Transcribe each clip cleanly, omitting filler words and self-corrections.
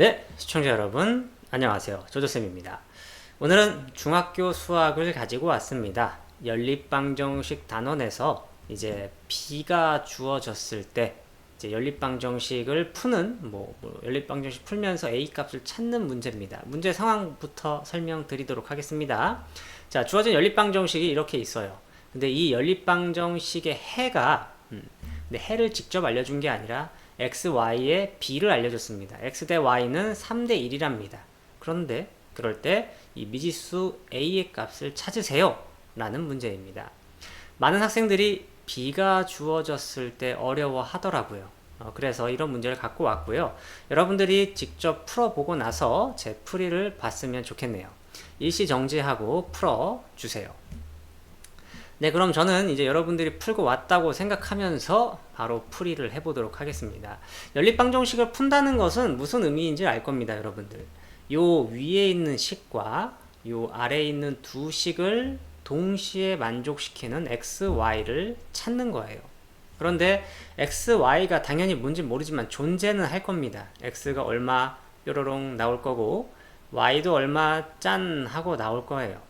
네, 시청자 여러분 안녕하세요. 조조쌤입니다. 오늘은 중학교 수학을 가지고 왔습니다. 연립방정식 단원에서 이제 b가 주어졌을 때 이제 연립방정식을 푸는 연립방정식 풀면서 a 값을 찾는 문제입니다. 문제 상황부터 설명드리도록 하겠습니다. 자, 주어진 연립방정식이 이렇게 있어요. 근데 이 연립방정식의 해가 근데 해를 직접 알려준 게 아니라 x, y의 b를 알려줬습니다. x 대 y는 3대 1이랍니다. 그런데 그럴 때 이 미지수 a의 값을 찾으세요 라는 문제입니다. 많은 학생들이 b가 주어졌을 때 어려워 하더라고요. 그래서 이런 문제를 갖고 왔고요. 여러분들이 직접 풀어보고 나서 제 풀이를 봤으면 좋겠네요. 일시 정지하고 풀어주세요. 네, 그럼 저는 이제 여러분들이 풀고 왔다고 생각하면서 바로 풀이를 해보도록 하겠습니다. 연립방정식을 푼다는 것은 무슨 의미인지 알 겁니다, 여러분들. 요 위에 있는 식과 요 아래에 있는 두 식을 동시에 만족시키는 x, y를 찾는 거예요. 그런데 x, y가 당연히 뭔지 모르지만 존재는 할 겁니다. x가 얼마 뾰로롱 나올 거고 y도 얼마 짠 하고 나올 거예요.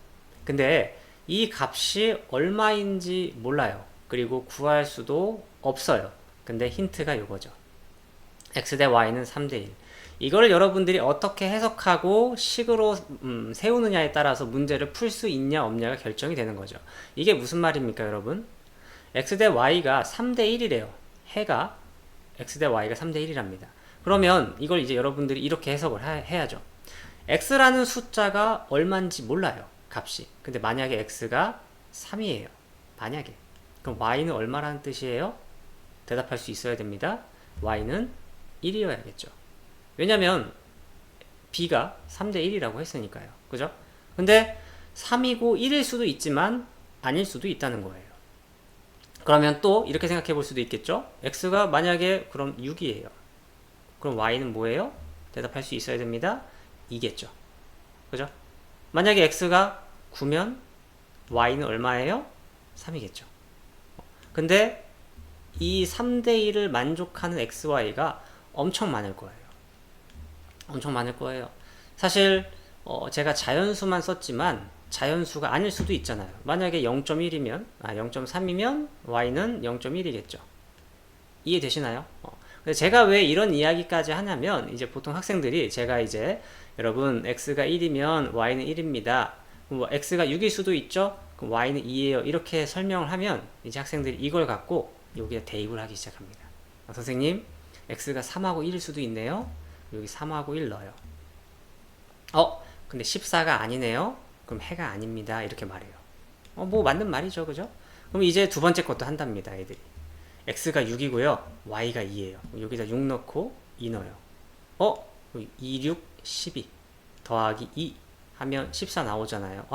근데 이 값이 얼마인지 몰라요. 그리고 구할 수도 없어요. 근데 힌트가 이거죠. x 대 y는 3대 1. 이걸 여러분들이 어떻게 해석하고 식으로 세우느냐에 따라서 문제를 풀 수 있냐 없냐가 결정이 되는 거죠. 이게 무슨 말입니까, 여러분? x 대 y가 3대 1이래요. 해가 x 대 y가 3대 1이랍니다. 그러면 이걸 이제 여러분들이 이렇게 해석을 해야죠. x라는 숫자가 얼마인지 몰라요. 값이. 근데 만약에 x가 3이에요. 만약에. 그럼 y는 얼마라는 뜻이에요? 대답할 수 있어야 됩니다. y는 1이어야겠죠. 왜냐면 b가 3대 1이라고 했으니까요. 그죠? 근데 3이고 1일 수도 있지만 아닐 수도 있다는 거예요. 그러면 또 이렇게 생각해 볼 수도 있겠죠? x가 만약에 그럼 6이에요. 그럼 y는 뭐예요? 대답할 수 있어야 됩니다. 2겠죠. 그죠? 만약에 x가 9면 y는 얼마예요? 3이겠죠. 근데 이 3대 1을 만족하는 xy가 엄청 많을 거예요. 엄청 많을 거예요. 사실 제가 자연수만 썼지만 자연수가 아닐 수도 있잖아요. 만약에 0.1이면 0.3이면 y는 0.1이겠죠. 이해되시나요? 제가 왜 이런 이야기까지 하냐면 이제 보통 학생들이 제가 이제 여러분 x가 1이면 y는 1입니다. x가 6일 수도 있죠? 그럼 y는 2예요. 이렇게 설명을 하면 이제 학생들이 이걸 갖고 여기에 대입을 하기 시작합니다. 선생님, x가 3하고 1일 수도 있네요. 여기 3하고 1 넣어요. 근데 14가 아니네요. 그럼 해가 아닙니다. 이렇게 말해요. 뭐 맞는 말이죠. 그죠? 그럼 이제 두 번째 것도 한답니다. 애들이. x가 6이고요. y가 2예요. 여기다 6 넣고 2 넣어요. 2, 6, 12 더하기 2 하면 14 나오잖아요.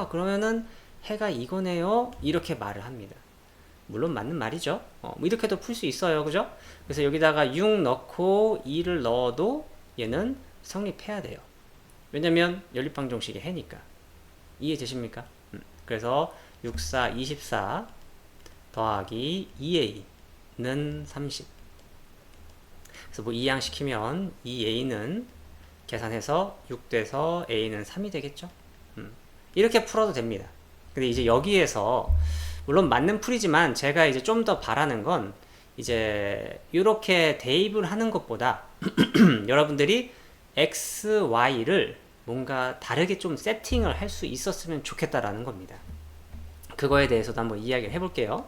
그러면은 해가 이거네요. 이렇게 말을 합니다. 물론 맞는 말이죠. 뭐 이렇게도 풀 수 있어요. 그죠? 그래서 여기다가 6 넣고 2를 넣어도 얘는 성립해야 돼요. 왜냐면 연립방정식의 해니까. 이해되십니까? 그래서 6, 4, 24 더하기 2a는 30. 그래서 뭐 이항시키면 2a는 계산해서 6 돼서 a는 3이 되겠죠? 이렇게 풀어도 됩니다. 근데 이제 여기에서 물론 맞는 풀이지만 제가 이제 좀 더 바라는 건 이제 이렇게 대입을 하는 것보다 여러분들이 x, y를 뭔가 다르게 좀 세팅을 할 수 있었으면 좋겠다라는 겁니다. 그거에 대해서도 한번 이야기를 해볼게요.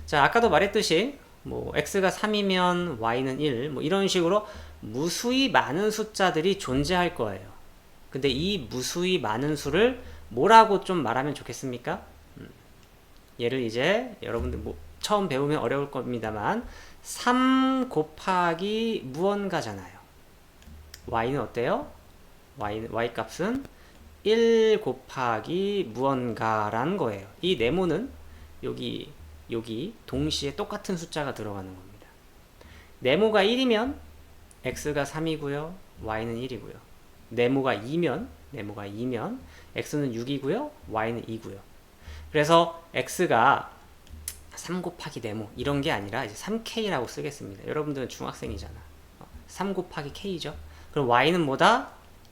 자, 아까도 말했듯이 뭐 x가 3이면 y는 1 뭐 이런 식으로 무수히 많은 숫자들이 존재할 거예요. 근데 이 무수히 많은 수를 뭐라고 좀 말하면 좋겠습니까? 얘를 이제 여러분들 처음 배우면 어려울 겁니다만 3 곱하기 무언가잖아요. y는 어때요? y 값은 1 곱하기 무언가라는 거예요. 이 네모는 여기 동시에 똑같은 숫자가 들어가는 겁니다. 네모가 1이면 x가 3이고요. y는 1이고요. 네모가 2면 x는 6이고요. y는 2고요. 그래서 x가 3 곱하기 네모 이런 게 아니라 이제 3k라고 쓰겠습니다. 여러분들은 중학생이잖아. 3 곱하기 k죠. 그럼 y는 뭐다?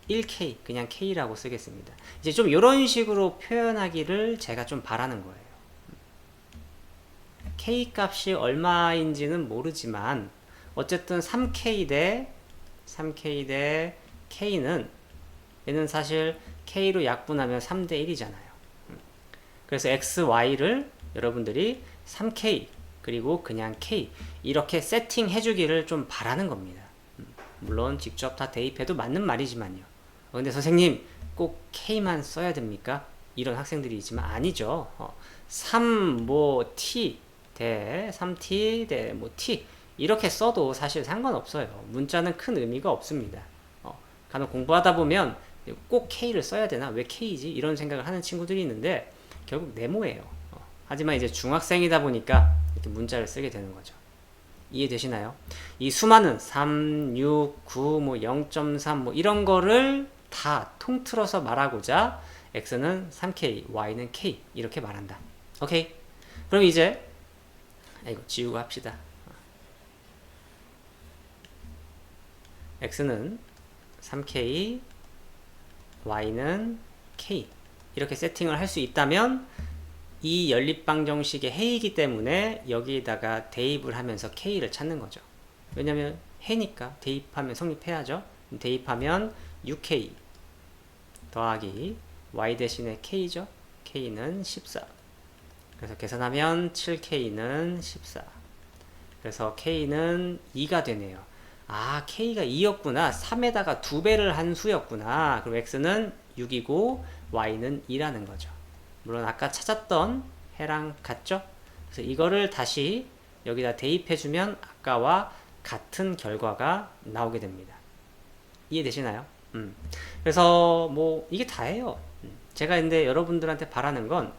1k, 그냥 k라고 쓰겠습니다. 이제 좀 이런 식으로 표현하기를 제가 좀 바라는 거예요. k 값이 얼마인지는 모르지만 어쨌든 3k 대 k는 얘는 사실 k로 약분하면 3대 1이잖아요. 그래서 x, y를 여러분들이 3k 그리고 그냥 k 이렇게 세팅해 주기를 좀 바라는 겁니다. 물론 직접 다 대입해도 맞는 말이지만요. 근데 선생님 꼭 k만 써야 됩니까? 이런 학생들이 있지만 아니죠. 3 뭐 t 대 3t 대 뭐 t 이렇게 써도 사실 상관없어요. 문자는 큰 의미가 없습니다. 간혹 공부하다 보면 꼭 k를 써야 되나? 왜 k지? 이런 생각을 하는 친구들이 있는데 결국 네모예요. 하지만 이제 중학생이다 보니까 이렇게 문자를 쓰게 되는 거죠. 이해되시나요? 이 수많은 3, 6, 9, 뭐 0.3 뭐 이런 거를 다 통틀어서 말하고자 x는 3k, y는 k 이렇게 말한다. 오케이? 그럼 이제 이거 지우고 합시다. x는 3k, y는 k 이렇게 세팅을 할 수 있다면 이 연립방정식의 해이기 때문에 여기에다가 대입을 하면서 k를 찾는 거죠. 왜냐면 해니까 대입하면 성립해야죠. 대입하면 6k 더하기 y 대신에 k죠. k는 14. 그래서 계산하면 7k는 14. 그래서 k는 2가 되네요. 아, k가 2였구나. 3에다가 2배를 한 수였구나. 그럼 x는 6이고 y는 2라는 거죠. 물론 아까 찾았던 해랑 같죠? 그래서 이거를 다시 여기다 대입해주면 아까와 같은 결과가 나오게 됩니다. 이해되시나요? 그래서 뭐 이게 다예요. 제가 근데 여러분들한테 바라는 건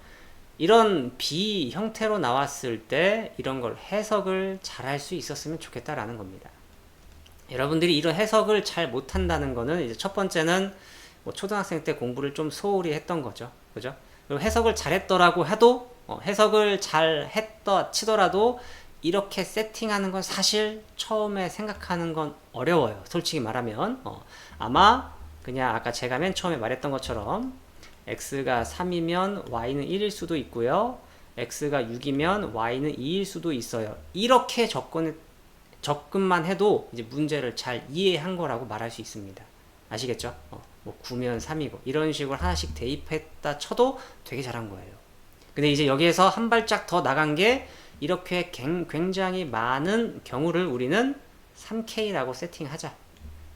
이런 비 형태로 나왔을 때 이런 걸 해석을 잘 할 수 있었으면 좋겠다라는 겁니다. 여러분들이 이런 해석을 잘 못한다는 거는 이제 첫 번째는 뭐 초등학생 때 공부를 좀 소홀히 했던 거죠. 그죠? 그리고 해석을 잘했더라고 해도 해석을 잘했다 치더라도 이렇게 세팅하는 건 사실 처음에 생각하는 건 어려워요. 솔직히 말하면 아마 그냥 아까 제가 맨 처음에 말했던 것처럼 x가 3이면 y는 1일 수도 있고요. x가 6이면 y는 2일 수도 있어요. 이렇게 접근만 해도 이제 문제를 잘 이해한 거라고 말할 수 있습니다. 아시겠죠? 뭐 9면 3이고 이런 식으로 하나씩 대입했다 쳐도 되게 잘한 거예요. 근데 이제 여기에서 한 발짝 더 나간 게 이렇게 굉장히 많은 경우를 우리는 3K라고 세팅하자.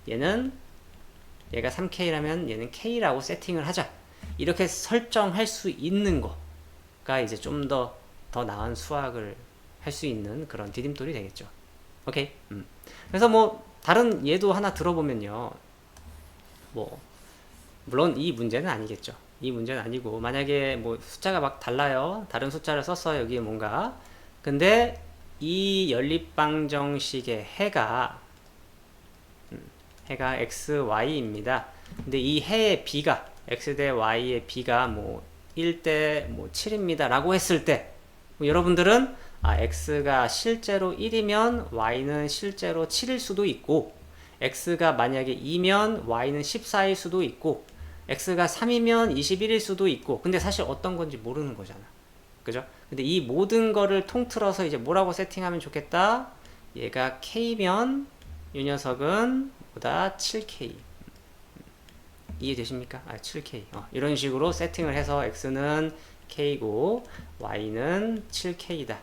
얘가 3K라면 얘는 K라고 세팅을 하자. 이렇게 설정할 수 있는 거가 이제 좀 더 나은 수학을 할 수 있는 그런 디딤돌이 되겠죠. 오케이. 그래서 뭐 다른 예도 하나 들어보면요. 뭐 물론 이 문제는 아니겠죠. 이 문제는 아니고 만약에 뭐 숫자가 막 달라요. 다른 숫자를 썼어요. 여기에 뭔가. 근데 이 연립방정식의 해가 x, y입니다. 근데 이 해의 b가 x 대 y의 b가 뭐 1대 뭐 7입니다. 라고 했을 때 뭐 여러분들은 x가 실제로 1이면 y는 실제로 7일 수도 있고 x가 만약에 2면 y는 14일 수도 있고 x가 3이면 21일 수도 있고 근데 사실 어떤 건지 모르는 거잖아. 그죠? 근데 이 모든 거를 통틀어서 이제 뭐라고 세팅하면 좋겠다? 얘가 k면 이 녀석은 보다 7k. 이해되십니까? 7k. 이런 식으로 세팅을 해서 x는 k고 y는 7k다.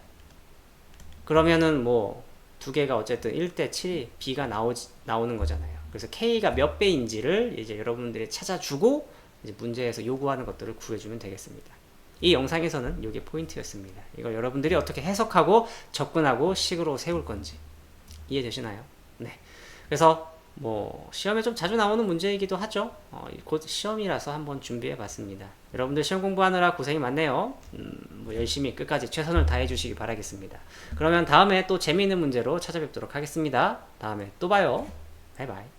그러면은 뭐 두 개가 어쨌든 1대 7이 b가 나오는 거잖아요. 그래서 k가 몇 배인지를 이제 여러분들이 찾아주고 이제 문제에서 요구하는 것들을 구해주면 되겠습니다. 이 영상에서는 이게 포인트였습니다. 이걸 여러분들이 어떻게 해석하고 접근하고 식으로 세울 건지 이해되시나요? 네. 그래서 뭐 시험에 좀 자주 나오는 문제이기도 하죠. 곧 시험이라서 한번 준비해 봤습니다. 여러분들 시험 공부하느라 고생이 많네요. 뭐 열심히 끝까지 최선을 다해 주시기 바라겠습니다. 그러면 다음에 또 재미있는 문제로 찾아뵙도록 하겠습니다. 다음에 또 봐요. 바이바이.